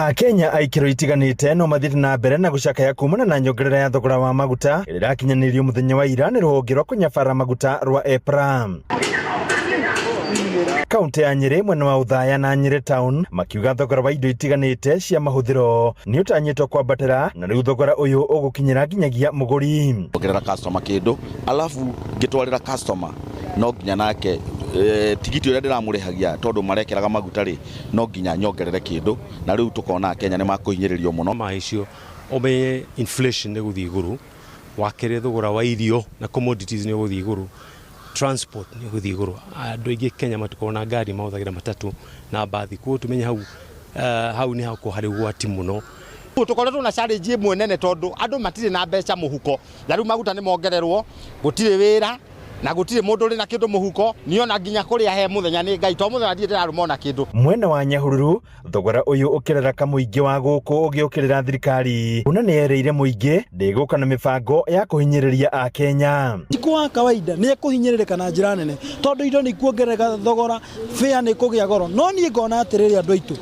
Kenya aikiro itiganite no mathiri na mbere na gucakaya kumana na nyongerera ya thogora wa maguta irakinyanirio muthenya wa ira ni ruhonge rwa kunyabara maguta rwa EPRA. Kaunti ya Nyeri mwena wa Uthaya na Nyeri town makiuga thogora wa indo itiganite cia mahuthiro ni utanyitwo kwambatira na riu thogora uyu ugukinyira nginyagia muguri. Ongerera customer kindu alafu ngitwarira customer no nginya nake tigiti uria ndiramurihagia tondu marekeraga maguta ri no nginya nyongerere kindu na riu tukona Kenya ni makuhinyiririo muno maicio obe inflation ni guthii iguru wakere thogora wa irio na commodities ni guthii iguru transport ni guthii iguru andu ingi Kenya matukona ngari mauthagira matatu na bathi ku tumenye hau ni hako hari gwati muno tukoretwo na challenge imwe nene tondu andu matire na mbeca muhuko na riu maguta ni mongererwo gutire wira na gutire mundu ri na kindu muhuko niona nginya kuria he muthenya ni ngai to muthenya ndiye ndirarumona kindu. Mwena wa Nyahururu thogora uyu ukirera ka muingi wa guku ugiukirira thirikari una ni ereire muingi ndiguka na mibango ya kuhinyiriria a Kenya. Kwa kawaida ni kuhinyiririka na njira nene tondu indo ni kuongerera thogora fare ni kugia goro no ni ngona atiriri andu aitu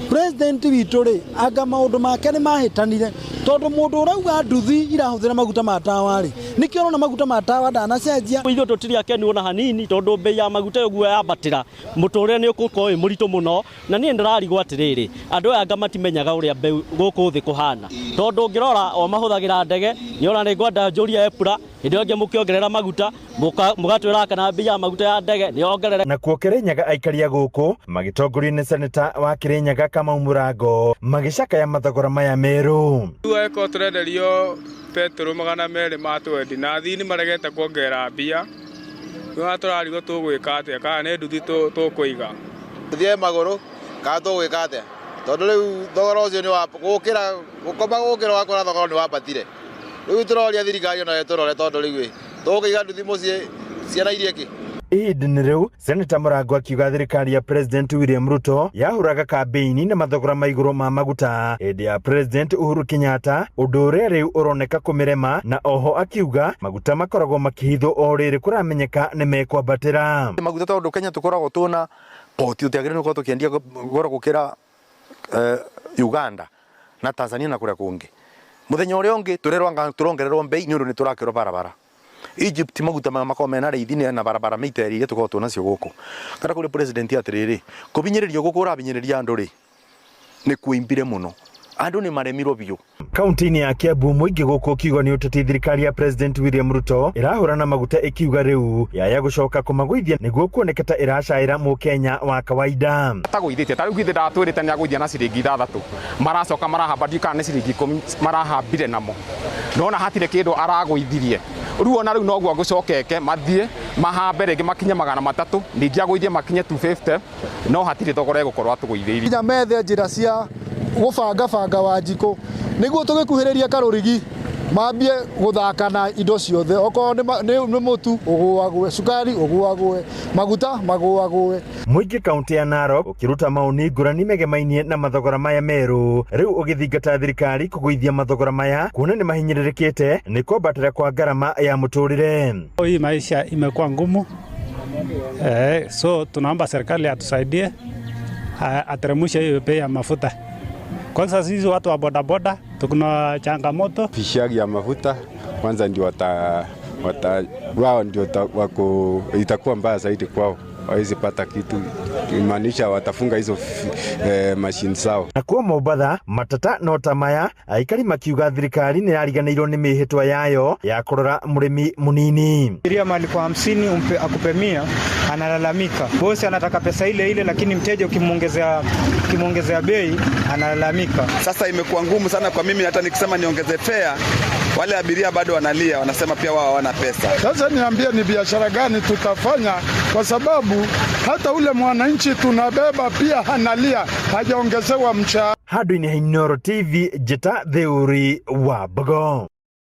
president witu ri anga maundu make ni mahitanire tondu mundu urauga nduthi irahuthira maguta ma tawa ri nikio na maguta ma tawa ndanacenjia ithu tutiri akeni ona hanini tondu bei ya maguta yoguo yabatira muture ni ukuko murito muno na ni ndirarigwo atiriri andu aya ngamatimenya uria bei guku thi kuhana tondu ngirora o mahuthagira ndege ni ona ni ngwenda njuria EPRA ndio nge mukiongerera maguta mugatwira kana bei ya maguta ya ndege ni ongerere na kuokerenyaga aikaria guku magitongorio ni senator wa Kirinyaga Kamau Murango magicakaya mathogora maya meru eko turenderio petro magana mere matwendi na thini maregete kuongera mbia no aturarigo tugwika atia kana ne nduthi tukuiga thie maguru ka tugwika atia tondu riu thogora ucio ni wa gukira gukoma gukira wakora thogora ni wabatire riu turoria thirikari ona yeturore tondu riu tukiiga nduthi mucie ciana irie ki Idini riu Senator Murango akiuga thirikari ya President William Ruto yahuraga kambeini na mathogora ma iguru ma maguta hĩndĩ ya President Uhuru Kenyatta undu uria riu uroneka kumirema na oho akiuga maguta makoragwo makihithwo o riri kuramenyeka ni mekwambatira maguta tondu Kenya tukoragwo tuna poti utiagire nuko tukiendia goro gukira Uganda na Tanzania na kuria kungi muthenya uria ungi turerwa turongererwo mbei ni undu ni turakirwo barabara Egypt maguta makomena reithine na barabara miteri ile tuko tunacio guku kara kuri president atiriri kubinyiririo guku urabinyiriria andu ri ni kuimbire muno andu ni maremirwo biu. Kaunti-ini ya Kiambu muingi guku kiugo ni uteti thirikari ya President William Ruto irahura na maguta ikiuga riu yaya gucoka kumagwithia niguo kuoneketa iracaira mu Kenya wa kawaida taguithite tariu githe ndatwirite ni agwithia na ciringi 6 maracoka marahamba ndika ni ciringi 10 marahambire namo nona hatire kindu aragwithirie riu ona riu noguo gucokeke mathie mahambe ringi makinye 300 ningi agwithie makinye 250 no hatire thogora gukorwa tugwithirie nginya methe njira cia gubanga wanjiko niguo tugikuhiriria karurigi mambie guthakana indo ciothe oko ni mutu uguagwe sukari uguagwe maguta maguagwe. Muingi kaunti ya Narok ukiruta mauni ngurani megemainie na mathogora maya meru riu ugithingata thirikari kugwithia mathogora maya kuona ni mahinyiririkite ni kwambatira kwa garama ya muturire. Hii maisha imekuwa ngumu so tunaomba serikali atusaidie ateremshe hiyo bei ya mafuta. Kwa sasa sisi watu wa bodaboda tukuna changamoto fishagi ya mafuta kwanza ndio wao ndio wako itakuwa mbaya zaidi kwao hawezi pata kitu imaanisha watafunga hizo machine zao. Na kwa Mombasa matata no tamaya aikari makiuga thirikari ni yariganirwo ni mihitwa yayo ya kurora murimi munini iria mali kwa 50 akupe 100 analalamika bosi anataka pesa ile ile lakini mteja ukimongezea bei analalamika. Sasa imekuwa ngumu sana kwa mimi hata nikisema niongeze fare wale abiria bado wanalia wanasema pia wao hawana pesa. Sasa niambie ni biashara gani tutafanya kwa sababu hata ule mwananchi tunabeba pia analia hajaongezewa mshahara. Hadu ni Inooro TV Jeta Theuri wa Bogo.